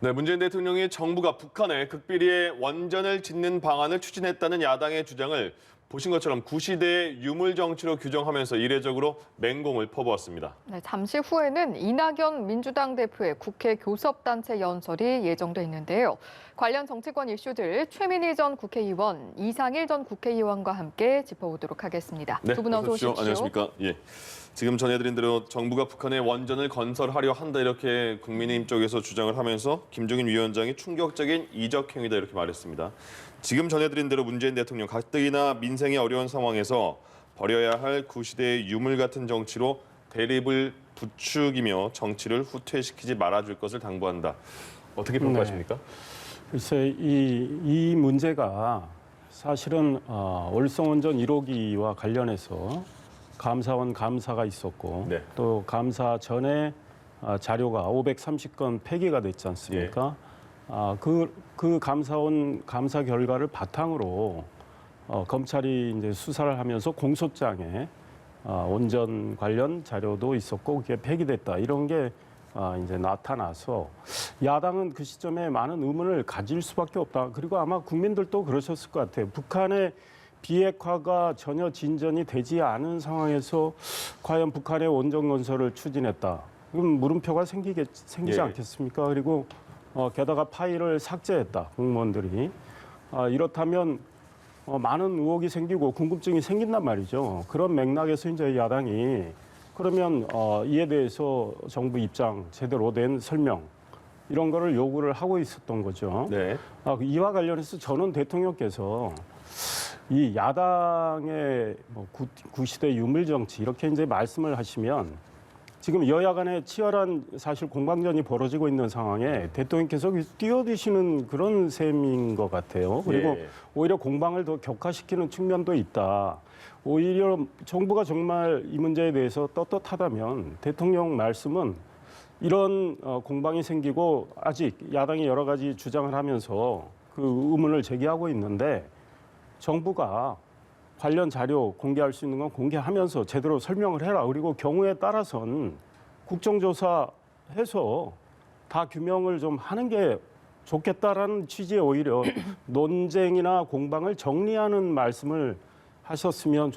네, 문재인 대통령이 정부가 북한에 극비리의 원전을 짓는 방안을 추진했다는 야당의 주장을 보신 것처럼 구시대의 유물 정치로 규정하면서 이례적으로 맹공을 퍼부었습니다. 네, 잠시 후에는 이낙연 민주당 대표의 국회 교섭단체 연설이 예정돼 있는데요. 관련 정치권 이슈들 최민희 전 국회의원, 이상일 전 국회의원과 함께 짚어보도록 하겠습니다. 네, 두 분 어서 오십시오. 안녕하십니까? 예. 지금 전해드린 대로 정부가 북한에 원전을 건설하려 한다 이렇게 국민의힘 쪽에서 주장을 하면서 김종인 위원장이 충격적인 이적 행위다 이렇게 말했습니다. 지금 전해드린 대로 문재인 대통령 가뜩이나 민생이 어려운 상황에서 버려야 할 구시대의 유물 같은 정치로 대립을 부추기며 정치를 후퇴시키지 말아줄 것을 당부한다. 어떻게 평가하십니까? 글쎄 이 문제가 사실은 월성원전 1호기와 관련해서 감사원 감사가 있었고 네. 또 감사 전에 자료가 530건 폐기가 됐지 않습니까? 그 감사원 감사 결과를 바탕으로 검찰이 이제 수사를 하면서 공소장에 원전 관련 자료도 있었고 그게 폐기됐다 이런 게 이제 나타나서 야당은 그 시점에 많은 의문을 가질 수밖에 없다. 그리고 아마 국민들도 그러셨을 것 같아요. 북한의 비핵화가 전혀 진전이 되지 않은 상황에서 과연 북한의 원전 건설을 추진했다. 그럼 물음표가 생기지 않겠습니까? 그리고 게다가 파일을 삭제했다. 공무원들이. 이렇다면 많은 의혹이 생기고 궁금증이 생긴단 말이죠. 그런 맥락에서 이제 야당이 그러면 이에 대해서 정부 입장, 제대로 된 설명 이런 거를 요구를 하고 있었던 거죠. 네. 이와 관련해서 저는 대통령께서 이 야당의 구시대 유물 정치 이렇게 이제 말씀을 하시면 지금 여야 간에 치열한 사실 공방전이 벌어지고 있는 상황에 대통령께서 뛰어드시는 그런 셈인 것 같아요. 그리고 오히려 공방을 더 격화시키는 측면도 있다. 오히려 정부가 정말 이 문제에 대해서 떳떳하다면 대통령 말씀은 이런 공방이 생기고 아직 야당이 여러 가지 주장을 하면서 그 의문을 제기하고 있는데 정부가 관련 자료 공개할 수 있는 건 공개하면서 제대로 설명을 해라. 그리고 경우에 따라서는 국정조사해서 다 규명을 좀 하는 게 좋겠다라는 취지에 오히려 논쟁이나 공방을 정리하는 말씀을 하셨으면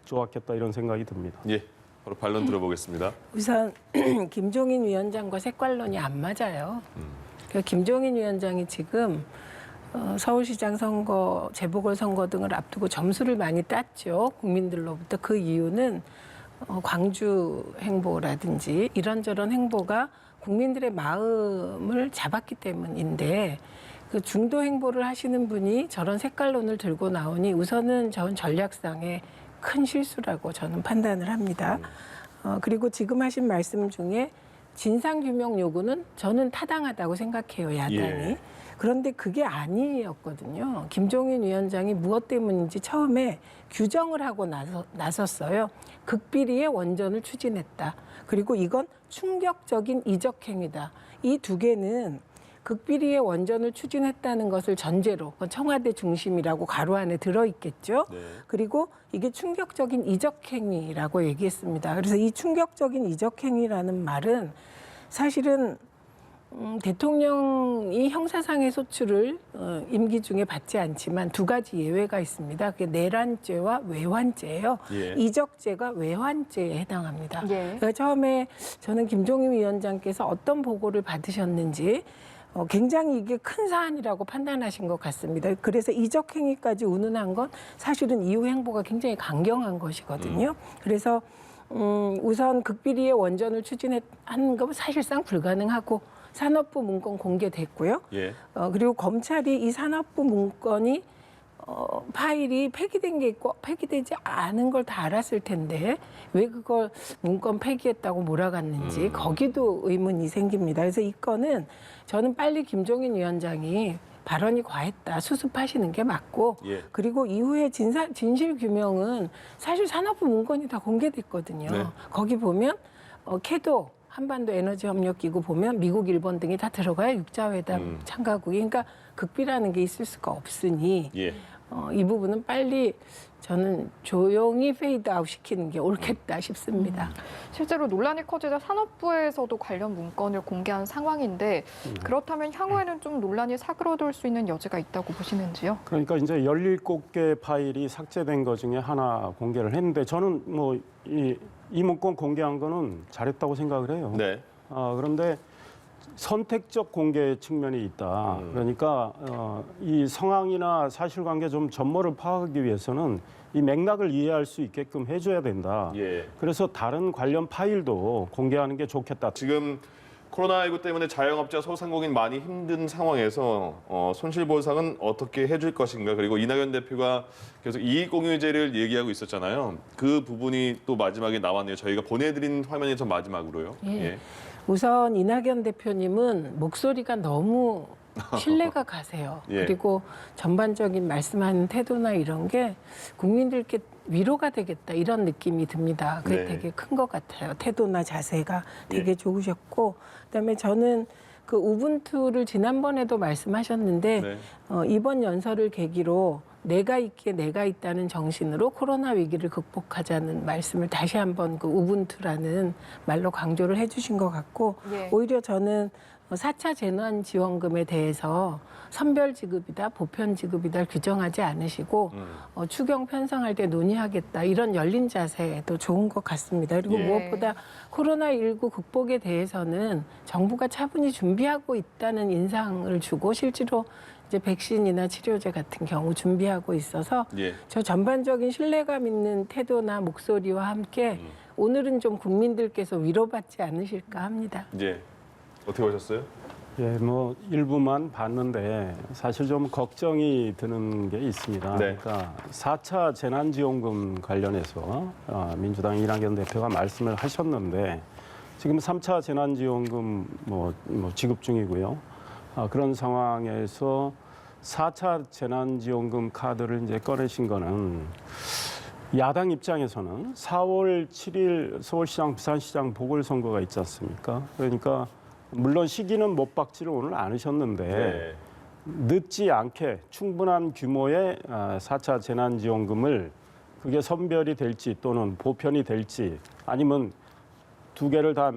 좋았겠다 이런 생각이 듭니다. 예, 바로 반론 들어보겠습니다. 우선 김종인 위원장과 색깔론이 안 맞아요. 그러니까 김종인 위원장이 지금 서울시장 선거, 재보궐선거 등을 앞두고 점수를 많이 땄죠. 국민들로부터. 그 이유는 광주 행보라든지 이런저런 행보가 국민들의 마음을 잡았기 때문인데 그 중도 행보를 하시는 분이 저런 색깔론을 들고 나오니 우선은 전 전략상의 큰 실수라고 저는 판단을 합니다. 그리고 지금 하신 말씀 중에 진상규명 요구는 저는 타당하다고 생각해요, 야당이. 그런데 그게 아니었거든요. 김종인 위원장이 무엇 때문인지 처음에 규정을 하고 나섰어요. 극비리의 원전을 추진했다. 그리고 이건 충격적인 이적행위다. 이 두 개는 극비리의 원전을 추진했다는 것을 전제로 청와대 중심이라고 가로 안에 들어있겠죠. 그리고 이게 충격적인 이적행위라고 얘기했습니다. 그래서 이 충격적인 이적행위라는 말은 사실은 대통령이 형사상의 소출을 임기 중에 받지 않지만 두 가지 예외가 있습니다. 그게 내란죄와 외환죄예요. 이적죄가 외환죄에 해당합니다. 그러니까 처음에 저는 김종인 위원장께서 어떤 보고를 받으셨는지 굉장히 이게 큰 사안이라고 판단하신 것 같습니다. 그래서 이적행위까지 운운한 건 사실은 이후 행보가 굉장히 강경한 것이거든요. 그래서 우선 극비리의 원전을 추진한 건 사실상 불가능하고 산업부 문건 공개됐고요. 그리고 검찰이 이 산업부 문건이 파일이 폐기된 게 있고 폐기되지 않은 걸 다 알았을 텐데 왜 그걸 문건 폐기했다고 몰아갔는지 거기도 의문이 생깁니다. 그래서 이 건은 저는 빨리 김종인 위원장이 발언이 과했다. 수습하시는 게 맞고 그리고 이후에 진실 규명은 사실 산업부 문건이 다 공개됐거든요. 거기 보면 캐도 한반도 에너지 협력 기구 보면 미국, 일본 등이 다 들어가야 육자회담 참가국이. 그러니까 극비라는 게 있을 수가 없으니 이 부분은 빨리 저는 조용히 페이드아웃 시키는 게 옳겠다 싶습니다. 실제로 논란이 커지자 산업부에서도 관련 문건을 공개한 상황인데 그렇다면 향후에는 좀 논란이 사그러들 수 있는 여지가 있다고 보시는지요? 그러니까 이제 17개 파일이 삭제된 것 중에 하나 공개를 했는데 저는 뭐 이 문건 공개한 거는 잘했다고 생각을 해요. 네. 그런데 선택적 공개 측면이 있다. 그러니까 이 상황이나 사실관계 좀 전모를 파악하기 위해서는 이 맥락을 이해할 수 있게끔 해줘야 된다. 예. 그래서 다른 관련 파일도 공개하는 게 좋겠다. 지금 코로나19 때문에 자영업자 소상공인 많이 힘든 상황에서 손실보상은 어떻게 해줄 것인가, 그리고 이낙연 대표가 계속 이익공유제를 얘기하고 있었잖아요. 그 부분이 또 마지막에 나왔네요. 저희가 보내드린 화면에서 마지막으로요. 예. 우선 이낙연 대표님은 목소리가 너무 신뢰가 가세요. 예. 그리고 전반적인 말씀하는 태도나 이런 게 국민들께 위로가 되겠다 이런 느낌이 듭니다. 그게 네. 되게 큰 것 같아요. 태도나 자세가 되게 좋으셨고, 그다음에 저는 그 우분투를 지난번에도 말씀하셨는데 네. 이번 연설을 계기로 내가 있기에 내가 있다는 정신으로 코로나 위기를 극복하자는 말씀을 다시 한번 그 우분투라는 말로 강조를 해주신 것 같고, 예. 오히려 저는 4차 재난지원금에 대해서 선별 지급이다, 보편 지급이다 규정하지 않으시고 추경 편성할 때 논의하겠다 이런 열린 자세도 좋은 것 같습니다. 그리고 예. 무엇보다 코로나19 극복에 대해서는 정부가 차분히 준비하고 있다는 인상을 주고 실제로 이제 백신이나 치료제 같은 경우 준비하고 있어서 예. 저 전반적인 신뢰감 있는 태도나 목소리와 함께 오늘은 좀 국민들께서 위로받지 않으실까 합니다. 예. 어떻게 보셨어요? 예, 뭐 일부만 봤는데 사실 좀 걱정이 드는 게 있습니다. 네. 그러니까 4차 재난지원금 관련해서 민주당 이낙연 대표가 말씀을 하셨는데 지금 3차 재난지원금 뭐 지급 중이고요. 그런 상황에서 4차 재난지원금 카드를 이제 꺼내신 거는 야당 입장에서는 4월 7일 서울시장, 부산시장 보궐선거가 있지 않습니까? 그러니까 물론 시기는 못 박지를 오늘 않으셨는데 네. 늦지 않게 충분한 규모의 4차 재난지원금을 그게 선별이 될지 또는 보편이 될지 아니면 두 개를 다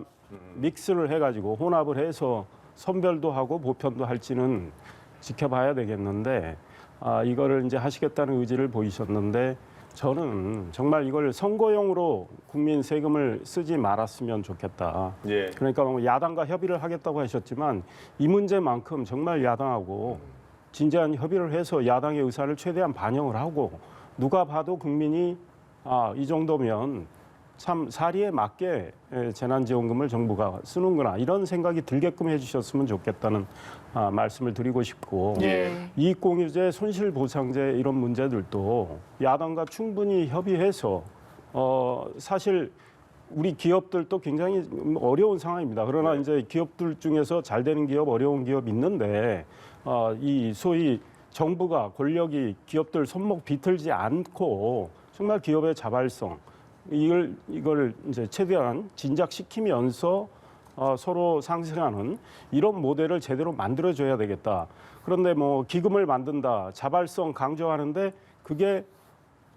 믹스를 해가지고 혼합을 해서 선별도 하고 보편도 할지는 지켜봐야 되겠는데 이거를 이제 하시겠다는 의지를 보이셨는데 저는 정말 이걸 선거용으로 국민 세금을 쓰지 말았으면 좋겠다. 예. 그러니까 뭐 야당과 협의를 하겠다고 하셨지만 이 문제만큼 정말 야당하고 진지한 협의를 해서 야당의 의사를 최대한 반영을 하고 누가 봐도 국민이 이 정도면 참 사리에 맞게 재난지원금을 정부가 쓰는구나 이런 생각이 들게끔 해주셨으면 좋겠다는 말씀을 드리고 싶고 예. 이익공유제, 손실보상제 이런 문제들도 야당과 충분히 협의해서 사실 우리 기업들도 굉장히 어려운 상황입니다. 그러나 이제 기업들 중에서 잘 되는 기업, 어려운 기업 있는데 이 소위 정부가 권력이 기업들 손목 비틀지 않고 정말 기업의 자발성 이걸 이제 최대한 진작시키면서 서로 상생하는 이런 모델을 제대로 만들어줘야 되겠다. 그런데 뭐 기금을 만든다, 자발성 강조하는데 그게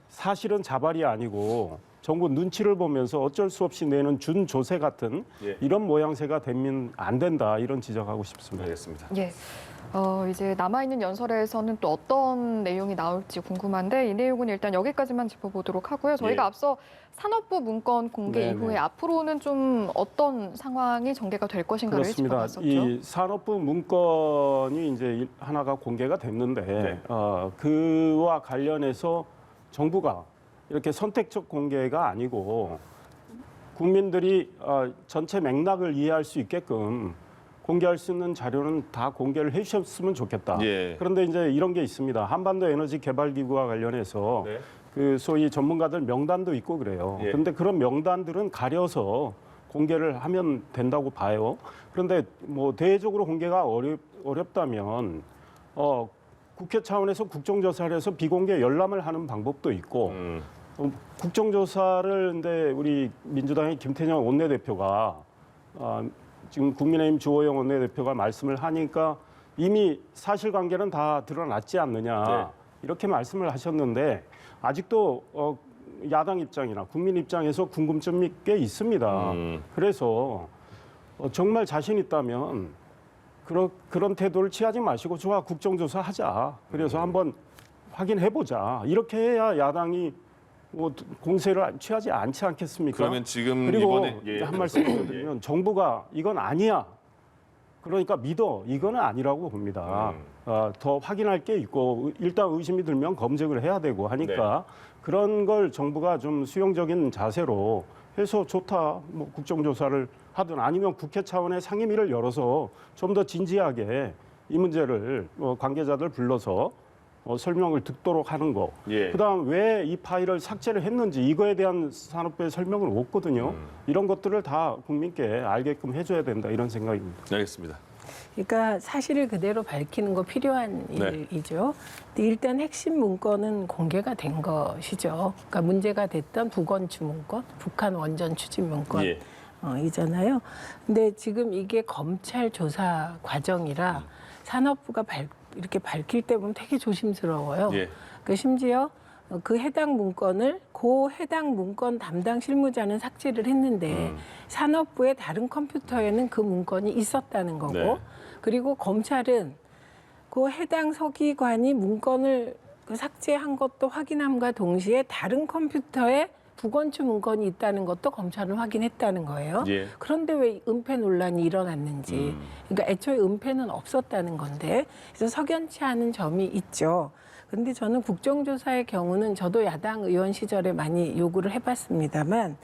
사실은 자발이 아니고 정부 눈치를 보면서 어쩔 수 없이 내는 준조세 같은 예. 이런 모양새가 되면 안 된다 이런 지적하고 싶습니다. 알겠습니다. 예. 이제 남아있는 연설에서는 또 어떤 내용이 나올지 궁금한데 이 내용은 일단 여기까지만 짚어보도록 하고요. 저희가 예. 앞서 산업부 문건 공개 네네. 이후에 앞으로는 좀 어떤 상황이 전개가 될 것인가를 그렇습니다. 짚어봤었죠. 이 산업부 문건이 이제 하나가 공개가 됐는데 네. 그와 관련해서 정부가 이렇게 선택적 공개가 아니고 국민들이 전체 맥락을 이해할 수 있게끔 공개할 수 있는 자료는 다 공개를 해주셨으면 좋겠다. 예. 그런데 이제 이런 게 있습니다. 한반도 에너지 개발 기구와 관련해서 네. 그 소위 전문가들 명단도 있고 그래요. 예. 그런데 그런 명단들은 가려서 공개를 하면 된다고 봐요. 그런데 뭐 대외적으로 공개가 어렵다면 국회 차원에서 국정조사를 해서 비공개 열람을 하는 방법도 있고 국정조사를 근데 우리 민주당의 김태년 원내대표가 지금 국민의힘 주호영 원내대표가 말씀을 하니까 이미 사실관계는 다 드러났지 않느냐. 네. 이렇게 말씀을 하셨는데 아직도 야당 입장이나 국민 입장에서 궁금점이 꽤 있습니다. 그래서 정말 자신 있다면 그런 태도를 취하지 마시고 좋아 국정조사 하자. 그래서 한번 확인해보자. 이렇게 해야 야당이 뭐 공세를 취하지 않지 않겠습니까? 그러면 지금 그리고 이번에 한 말씀 더 드리면 정부가 이건 아니야. 그러니까 믿어. 이거는 아니라고 봅니다. 더 확인할 게 있고 일단 의심이 들면 검증을 해야 되고 하니까 그런 걸 정부가 좀 수용적인 자세로 해서 좋다. 뭐 국정조사를 하든 아니면 국회 차원의 상임위를 열어서 좀 더 진지하게 이 문제를 관계자들 불러서 설명을 듣도록 하는 거. 예. 그다음 왜 이 파일을 삭제를 했는지 이거에 대한 산업부의 설명을 없거든요. 이런 것들을 다 국민께 알게끔 해줘야 된다 이런 생각입니다. 알겠습니다. 그러니까 사실을 그대로 밝히는 거 필요한 네. 일이죠. 근데 일단 핵심 문건은 공개가 된 것이죠. 그러니까 문제가 됐던 북원추 문건, 북한 원전 추진 문건. 예. 이잖아요. 근데 지금 이게 검찰 조사 과정이라 산업부가 이렇게 밝힐 때 보면 되게 조심스러워요. 예. 그 심지어 그 해당 문건을 해당 문건 담당 실무자는 삭제를 했는데 산업부의 다른 컴퓨터에는 그 문건이 있었다는 거고 네. 그리고 검찰은 그 해당 서기관이 문건을 삭제한 것도 확인함과 동시에 다른 컴퓨터에 북원추 문건이 있다는 것도 검찰은 확인했다는 거예요. 예. 그런데 왜 은폐 논란이 일어났는지. 그러니까 애초에 은폐는 없었다는 건데 그래서 석연치 않은 점이 있죠. 근데 저는 국정조사의 경우는 저도 야당 의원 시절에 많이 요구를 해봤습니다만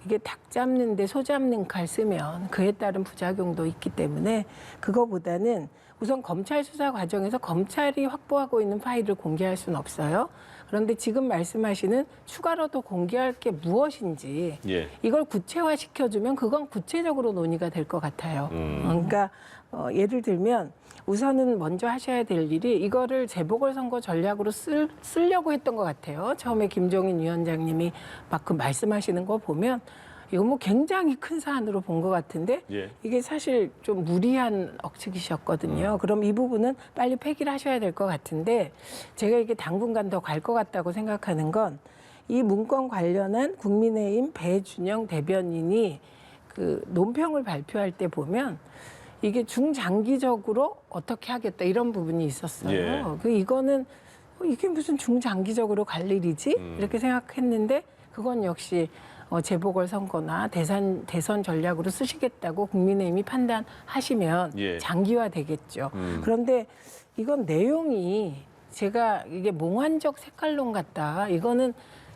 이게 닭 잡는데 소 잡는 칼 쓰면 그에 따른 부작용도 있기 때문에 그거보다는 우선 검찰 수사 과정에서 검찰이 확보하고 있는 파일을 공개할 수는 없어요. 그런데 지금 말씀하시는 추가로 더 공개할 게 무엇인지 예. 이걸 구체화시켜주면 그건 구체적으로 논의가 될 것 같아요. 그러니까 예를 들면 우선은 먼저 하셔야 될 일이 이거를 재보궐선거 전략으로 쓰려고 했던 것 같아요. 처음에 김종인 위원장님이 막 그 말씀하시는 거 보면 이거 뭐 굉장히 큰 사안으로 본 것 같은데 예. 이게 사실 좀 무리한 억측이셨거든요. 그럼 이 부분은 빨리 폐기를 하셔야 될 것 같은데 제가 이게 당분간 더 갈 것 같다고 생각하는 건 이 문건 관련한 국민의힘 배준영 대변인이 그 논평을 발표할 때 보면 이게 중장기적으로 어떻게 하겠다 이런 부분이 있었어요. 예. 이거는 이게 무슨 중장기적으로 갈 일이지? 이렇게 생각했는데 그건 역시 재보궐선거나 대선 전략으로 쓰시겠다고 국민의힘이 판단하시면 예. 장기화되겠죠. 그런데 이건 내용이 제가 이게 몽환적 색깔론 같다. 이거는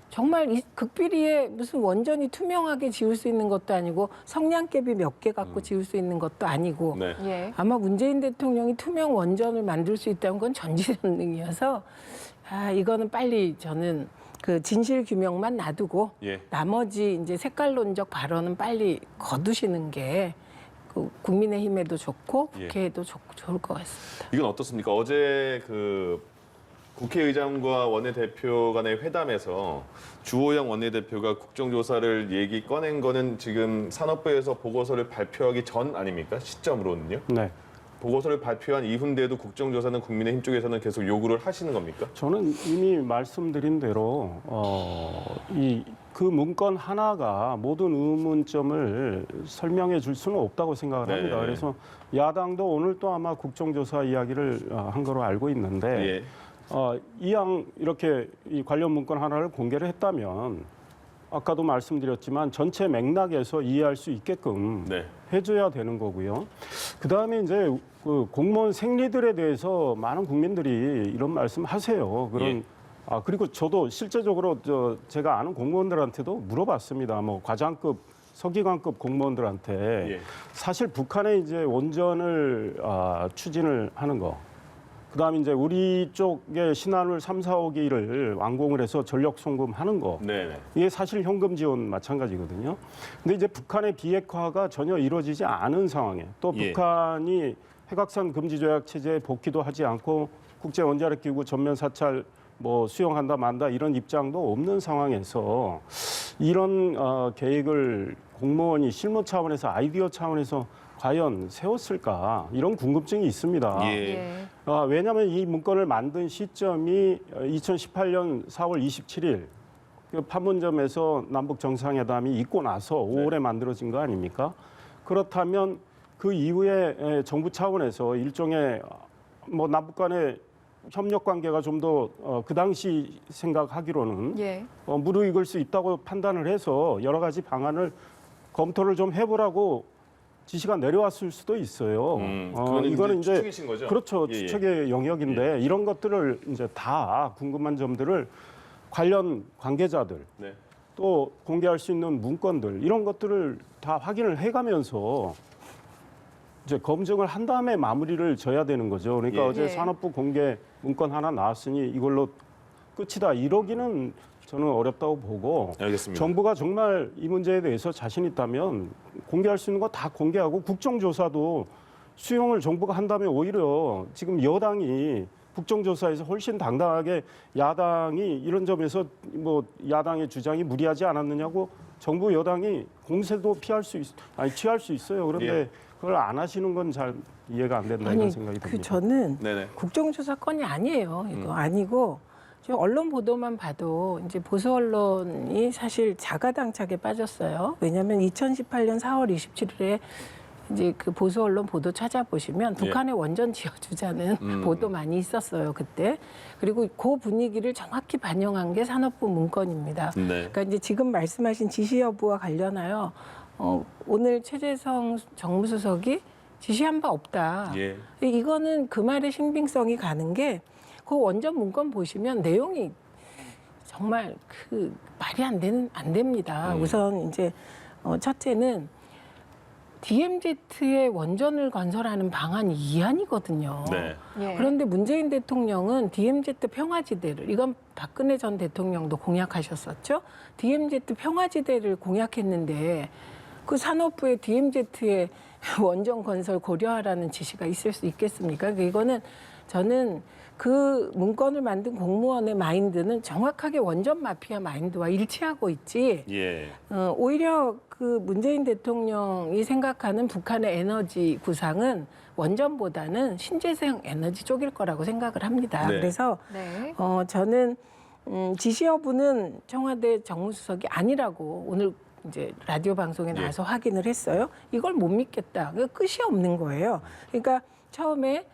정말 이 극비리에 무슨 원전이 투명하게 지울 수 있는 것도 아니고 성냥개비 몇 개 갖고 지울 수 있는 것도 아니고 네. 예. 아마 문재인 대통령이 투명 원전을 만들 수 있다는 건 전지전능이어서 이거는 빨리 저는 그 진실 규명만 놔두고 예. 나머지 이제 색깔론적 발언은 빨리 거두시는 게 그 국민의힘에도 좋고 예. 국회에도 좋을 것 같습니다. 이건 어떻습니까? 어제 그 국회의장과 원내대표 간의 회담에서 주호영 원내대표가 국정조사를 꺼낸 거는 지금 산업부에서 보고서를 발표하기 전 아닙니까? 시점으로는요? 네. 보고서를 발표한 이후인데도 국정조사는 국민의힘 쪽에서는 계속 요구를 하시는 겁니까? 저는 이미 말씀드린 대로 그 문건 하나가 모든 의문점을 설명해 줄 수는 없다고 생각을 합니다. 네. 그래서 야당도 오늘 또 아마 국정조사 이야기를 한 거로 알고 있는데 예. 이왕 이렇게 이 관련 문건 하나를 공개를 했다면 아까도 말씀드렸지만 전체 맥락에서 이해할 수 있게끔 네. 해줘야 되는 거고요. 그 다음에 이제 그 공무원 생리들에 대해서 많은 국민들이 이런 말씀하세요. 예. 그리고 저도 실제적으로 제가 아는 공무원들한테도 물어봤습니다. 뭐 과장급, 서기관급 공무원들한테 예. 사실 북한에 이제 원전을 추진을 하는 거. 그다음에 이제 우리 쪽에 신한울 3, 4호기를 완공을 해서 전력 송금하는 거. 네. 이게 사실 현금 지원 마찬가지거든요. 근데 이제 북한의 비핵화가 전혀 이루어지지 않은 상황에 또 예. 북한이 핵확산 금지 조약 체제에 복귀도 하지 않고 국제 원자력 기구 전면 사찰 뭐 수용한다 만다 이런 입장도 없는 상황에서 이런 계획을 공무원이 실무 차원에서 아이디어 차원에서 과연 세웠을까 이런 궁금증이 있습니다. 예. 예. 왜냐하면 이 문건을 만든 시점이 2018년 4월 27일 그 판문점에서 남북 정상회담이 있고 나서 5월에 만들어진 거 아닙니까? 그렇다면 그 이후에 정부 차원에서 일종의 뭐 남북 간의 협력 관계가 좀 더 그 당시 생각하기로는 예. 무르익을 수 있다고 판단을 해서 여러 가지 방안을 검토를 좀 해보라고 지시가 내려왔을 수도 있어요. 이거는 이제 추측이신 거죠? 그렇죠. 예, 예. 추측의 영역인데 이런 것들을 이제 다 궁금한 점들을 관련 관계자들 네. 또 공개할 수 있는 문건들 이런 것들을 다 확인을 해가면서 이제 검증을 한 다음에 마무리를 져야 되는 거죠. 그러니까 예. 어제 예. 산업부 공개 문건 하나 나왔으니 이걸로 끝이다 이러기는 저는 어렵다고 보고 알겠습니다. 정부가 정말 이 문제에 대해서 자신 있다면 공개할 수 있는 거 다 공개하고 국정조사도 수용을 정부가 한다면 오히려 지금 여당이 국정조사에서 훨씬 당당하게 야당이 이런 점에서 뭐 야당의 주장이 무리하지 않았느냐고 정부 여당이 공세도 취할 수 있어요. 그런데 예. 그걸 안 하시는 건 잘 이해가 안 된다 이런 생각이 듭니다. 저는 네네. 국정조사 건이 아니에요. 이거 아니고 지금 언론 보도만 봐도 이제 보수 언론이 사실 자가당착에 빠졌어요. 왜냐하면 2018년 4월 27일에 이제 그 보수 언론 보도 찾아보시면 북한의 원전 지어주자는 보도 많이 있었어요 그때. 그리고 그 분위기를 정확히 반영한 게 산업부 문건입니다. 네. 그러니까 이제 지금 말씀하신 지시 여부와 관련하여 오늘 최재성 정무수석이 지시한 바 없다. 예. 이거는 그 말의 신빙성이 가는 게 그 원전 문건 보시면 내용이 정말 그 말이 안 됩니다. 우선 이제 첫째는 DMZ의 원전을 건설하는 방안이 이안이거든요. 네. 예. 그런데 문재인 대통령은 DMZ 평화지대를 이건 박근혜 전 대통령도 공약하셨었죠. DMZ 평화지대를 공약했는데 그 산업부에 DMZ의 원전 건설 고려하라는 지시가 있을 수 있겠습니까? 이거는 저는 그 문건을 만든 공무원의 마인드는 정확하게 원전 마피아 마인드와 일치하고 있지. 예. 오히려 그 문재인 대통령이 생각하는 북한의 에너지 구상은 원전보다는 신재생 에너지 쪽일 거라고 생각을 합니다. 네. 그래서 네. 저는 지시 여부는 청와대 정무수석이 아니라고 오늘 이제 라디오 방송에 나와서 확인을 했어요. 이걸 못 믿겠다. 끝이 없는 거예요. 그러니까 처음에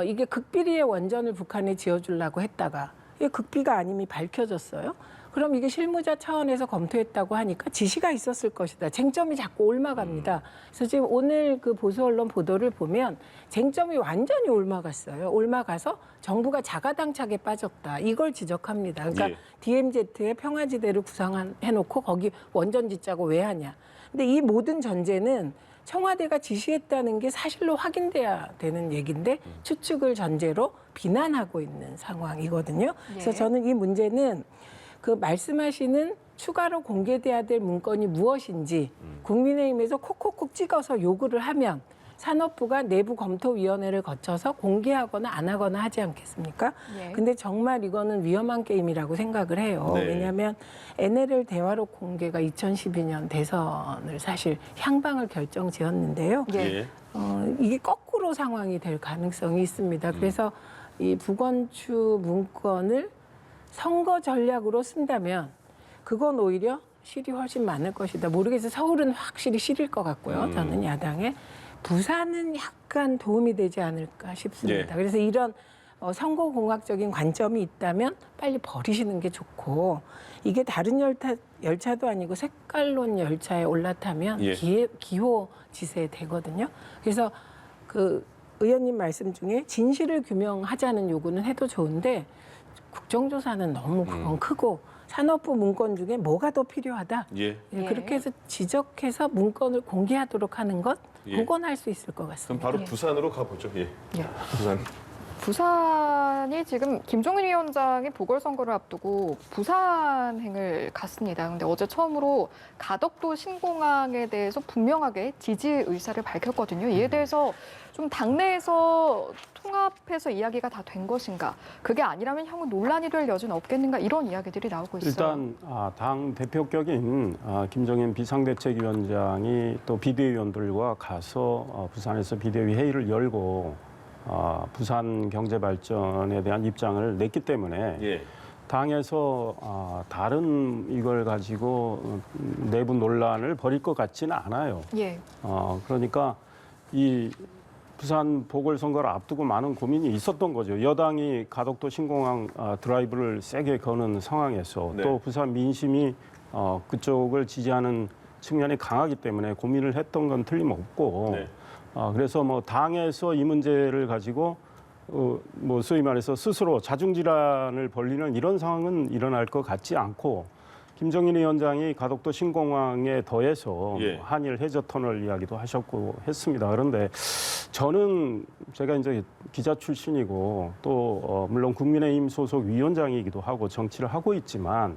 이게 극비리의 원전을 북한에 지어주려고 했다가 이게 극비가 아님이 밝혀졌어요. 그럼 이게 실무자 차원에서 검토했다고 하니까 지시가 있었을 것이다. 쟁점이 자꾸 옮아갑니다. 그래서 지금 오늘 그 보수 언론 보도를 보면 쟁점이 완전히 옮아갔어요. 옮아가서 정부가 자가당착에 빠졌다. 이걸 지적합니다. 그러니까 예. DMZ의 평화지대를 구상해놓고 거기 원전 짓자고 왜 하냐. 근데 이 모든 전제는 청와대가 지시했다는 게 사실로 확인돼야 되는 얘기인데 추측을 전제로 비난하고 있는 상황이거든요. 그래서 예. 저는 이 문제는 그 말씀하시는 추가로 공개돼야 될 문건이 무엇인지 국민의힘에서 콕콕콕 찍어서 요구를 하면 산업부가 내부 검토위원회를 거쳐서 공개하거나 안 하거나 하지 않겠습니까? 예. 근데 정말 이거는 위험한 게임이라고 생각을 해요. 네. 왜냐하면 NLL 대화록 공개가 2012년 대선을 사실 향방을 결정지었는데요. 예. 이게 거꾸로 상황이 될 가능성이 있습니다. 그래서 이 부건추 문건을 선거 전략으로 쓴다면 그건 오히려 실이 훨씬 많을 것이다. 모르겠어요. 서울은 확실히 실일 것 같고요. 저는 야당에. 부산은 약간 도움이 되지 않을까 싶습니다. 예. 그래서 이런 선거공학적인 관점이 있다면 빨리 버리시는 게 좋고 이게 다른 열차도 아니고 색깔론 열차에 올라타면 예. 기호지세 되거든요. 그래서 그 의원님 말씀 중에 진실을 규명하자는 요구는 해도 좋은데 국정조사는 너무 그건 크고 산업부 문건 중에 뭐가 더 필요하다. 예. 예. 그렇게 해서 지적해서 문건을 공개하도록 하는 것 예. 그건 할 수 있을 것 그럼 같습니다. 바로 예. 부산으로 가보죠. 예. 예. 부산. 부산이 지금 김종인 위원장이 보궐선거를 앞두고 부산행을 갔습니다. 근데 어제 처음으로 가덕도 신공항에 대해서 분명하게 지지 의사를 밝혔거든요. 이에 대해서 좀 당내에서 통합해서 이야기가 다 된 것인가? 그게 아니라면 향후 논란이 될 여지는 없겠는가? 이런 이야기들이 나오고 있어요. 일단 당 대표격인 김종인 비상대책위원장이 또 비대위원들과 가서 부산에서 비대위 회의를 열고 부산 경제 발전에 대한 입장을 냈기 때문에 예. 당에서 다른 이걸 가지고 내부 논란을 벌일 것 같지는 않아요. 예. 그러니까 이 부산 보궐선거를 앞두고 많은 고민이 있었던 거죠. 여당이 가덕도 신공항 드라이브를 세게 거는 상황에서 네. 또 부산 민심이 그쪽을 지지하는 측면이 강하기 때문에 고민을 했던 건 틀림없고 네. 그래서 뭐 당에서 이 문제를 가지고 뭐 소위 말해서 스스로 자중질환을 벌리는 이런 상황은 일어날 것 같지 않고 김정인 위원장이 가덕도 신공항에 더해서 예. 한일 해저 터널 이야기도 하셨고 했습니다. 그런데 저는 제가 이제 기자 출신이고 또 물론 국민의힘 소속 위원장이기도 하고 정치를 하고 있지만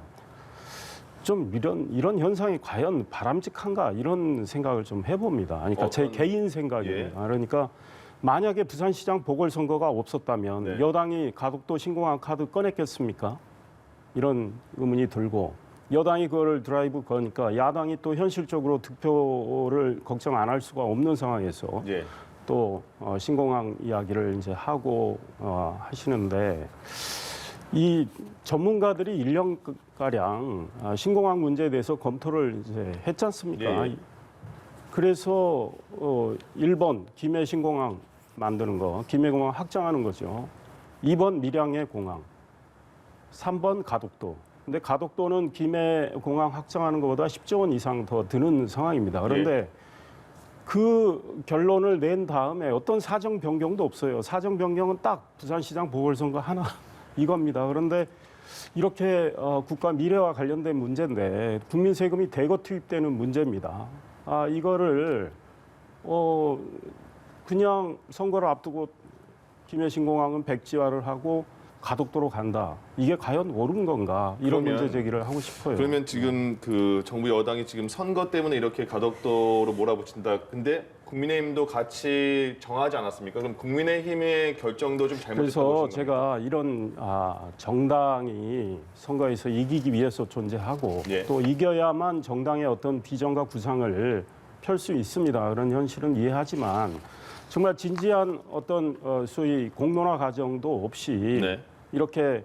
좀 이런 현상이 과연 바람직한가 이런 생각을 좀 해봅니다. 그러니까 제 개인 생각입니다. 그러니까 만약에 부산시장 보궐선거가 없었다면 네. 여당이 가덕도 신공항 카드 꺼냈겠습니까? 이런 의문이 들고 여당이 그걸 드라이브 거니까 야당이 또 현실적으로 득표를 걱정 안 할 수가 없는 상황에서 예. 또 신공항 이야기를 이제 하고 하시는데 이 전문가들이 1년가량 신공항 문제에 대해서 검토를 이제 했지 않습니까? 예. 그래서 1번 김해 신공항 만드는 거, 김해공항 확장하는 거죠. 2번 밀양의 공항, 3번 가덕도. 근데 가덕도는 김해공항 확장하는 것보다 10조 원 이상 더 드는 상황입니다. 그런데 그 결론을 낸 다음에 어떤 사정 변경도 없어요. 사정 변경은 딱 부산시장 보궐선거 하나 이겁니다. 그런데 이렇게 국가 미래와 관련된 문제인데 국민 세금이 대거 투입되는 문제입니다. 이거를 그냥 선거를 앞두고 김해 신공항은 백지화를 하고 가덕도로 간다. 이게 과연 옳은 건가? 이런 그러면- 문제 제기를 하고 싶어요. 그러면 지금 그 정부 여당이 지금 선거 때문에 이렇게 가덕도로 몰아붙인다. 근데 국민의힘도 같이 정하지 않았습니까? 그럼 국민의힘의 결정도 좀 잘못했다고 그래서 보시는 겁니까? 제가 이런 정당이 선거에서 이기기 위해서 존재하고 예. 또 이겨야만 정당의 어떤 비전과 구상을 펼 수 있습니다. 그런 현실은 이해하지만 정말 진지한 어떤 소위 공론화 과정도 없이 네. 이렇게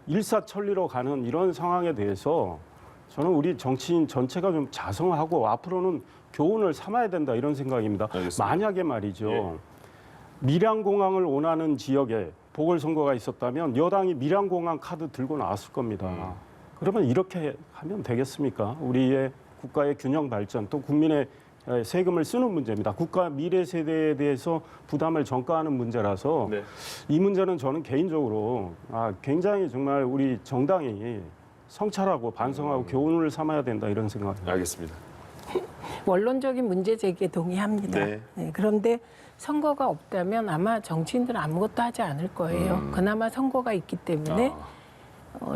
일사천리로 가는 이런 상황에 대해서 저는 우리 정치인 전체가 좀 자성하고 앞으로는 교훈을 삼아야 된다 이런 생각입니다. 알겠습니다. 만약에 말이죠. 예. 밀양공항을 원하는 지역에 보궐선거가 있었다면 여당이 밀양공항 카드 들고 나왔을 겁니다. 그러면 이렇게 하면 되겠습니까? 우리의 국가의 균형 발전 또 국민의 세금을 쓰는 문제입니다. 국가 미래 세대에 대해서 부담을 전가하는 문제라서 네. 이 문제는 저는 개인적으로 굉장히 정말 우리 정당이 성찰하고 반성하고 교훈을 삼아야 된다 이런 생각입니다. 알겠습니다. 원론적인 문제 제기에 동의합니다. 네. 네, 그런데 선거가 없다면 아마 정치인들은 아무것도 하지 않을 거예요. 그나마 선거가 있기 때문에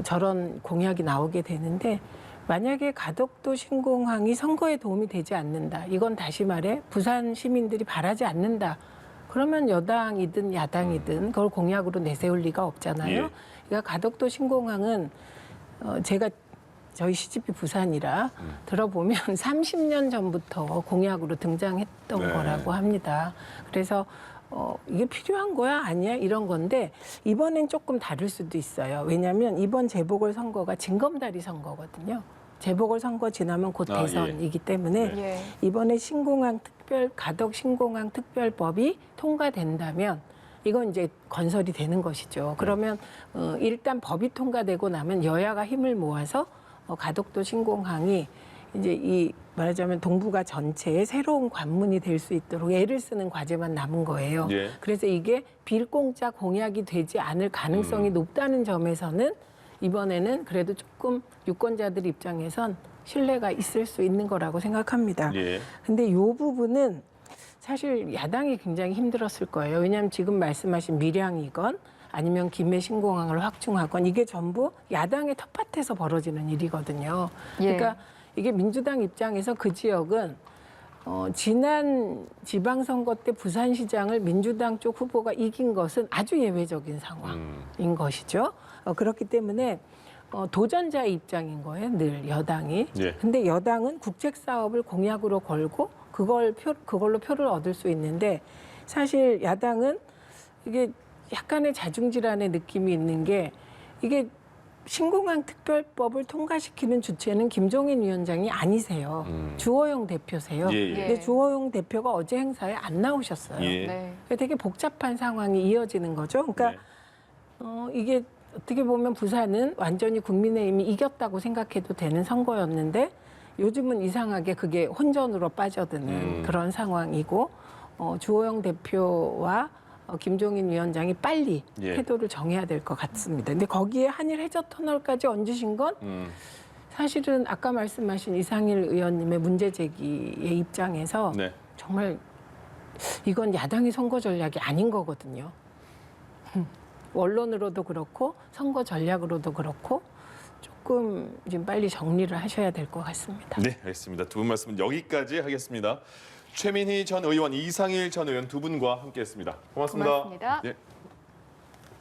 저런 공약이 나오게 되는데 만약에 가덕도 신공항이 선거에 도움이 되지 않는다. 이건 다시 말해 부산 시민들이 바라지 않는다. 그러면 여당이든 야당이든 그걸 공약으로 내세울 리가 없잖아요. 예. 그러니까 가덕도 신공항은 제가 저희 시집이 부산이라 들어보면 30년 전부터 공약으로 등장했던 네. 거라고 합니다. 그래서 이게 필요한 거야? 아니야? 이런 건데 이번엔 조금 다를 수도 있어요. 왜냐하면 이번 재보궐선거가 징검다리 선거거든요. 재보궐선거 지나면 곧 아, 대선이기 때문에 예. 이번에 가덕 신공항 특별법이 통과된다면 이건 이제 건설이 되는 것이죠. 그러면 일단 법이 통과되고 나면 여야가 힘을 모아서 가덕도 신공항이 이제 이 말하자면 동북아 전체의 새로운 관문이 될 수 있도록 애를 쓰는 과제만 남은 거예요. 예. 그래서 이게 빌공짜 공약이 되지 않을 가능성이 높다는 점에서는 이번에는 그래도 조금 유권자들 입장에선 신뢰가 있을 수 있는 거라고 생각합니다. 예. 근데 이 부분은 사실 야당이 굉장히 힘들었을 거예요. 왜냐하면 지금 말씀하신 밀양이건 아니면 김해 신공항을 확충하건 이게 전부 야당의 텃밭에서 벌어지는 일이거든요. 예. 그러니까 이게 민주당 입장에서 그 지역은 지난 지방선거 때 부산시장을 민주당 쪽 후보가 이긴 것은 아주 예외적인 상황인 것이죠. 그렇기 때문에 도전자의 입장인 거예요, 늘 여당이. 예. 근데 여당은 국책 사업을 공약으로 걸고 그걸로 표를 얻을 수 있는데 사실 야당은 이게 약간의 자중질환의 느낌이 있는 게 이게 신공항 특별법을 통과시키는 주체는 김종인 위원장이 아니세요. 주호영 대표세요. 예, 예. 근데 주호영 대표가 어제 행사에 안 나오셨어요. 예. 네. 되게 복잡한 상황이 이어지는 거죠. 그러니까 네. 이게 어떻게 보면 부산은 완전히 국민의힘이 이겼다고 생각해도 되는 선거였는데 요즘은 이상하게 그게 혼전으로 빠져드는 그런 상황이고 주호영 대표와 김종인 위원장이 빨리 예. 태도를 정해야 될 것 같습니다. 근데 거기에 한일 해저 터널까지 얹으신 건 사실은 아까 말씀하신 이상일 의원님의 문제 제기의 입장에서 네. 정말 이건 야당의 선거 전략이 아닌 거거든요. 원론으로도 그렇고 선거 전략으로도 그렇고 조금 좀 빨리 정리를 하셔야 될 것 같습니다. 네, 알겠습니다. 두 분 말씀 여기까지 하겠습니다. 최민희 전 의원, 이상일 전 의원 두 분과 함께했습니다. 고맙습니다. 고맙습니다. 예.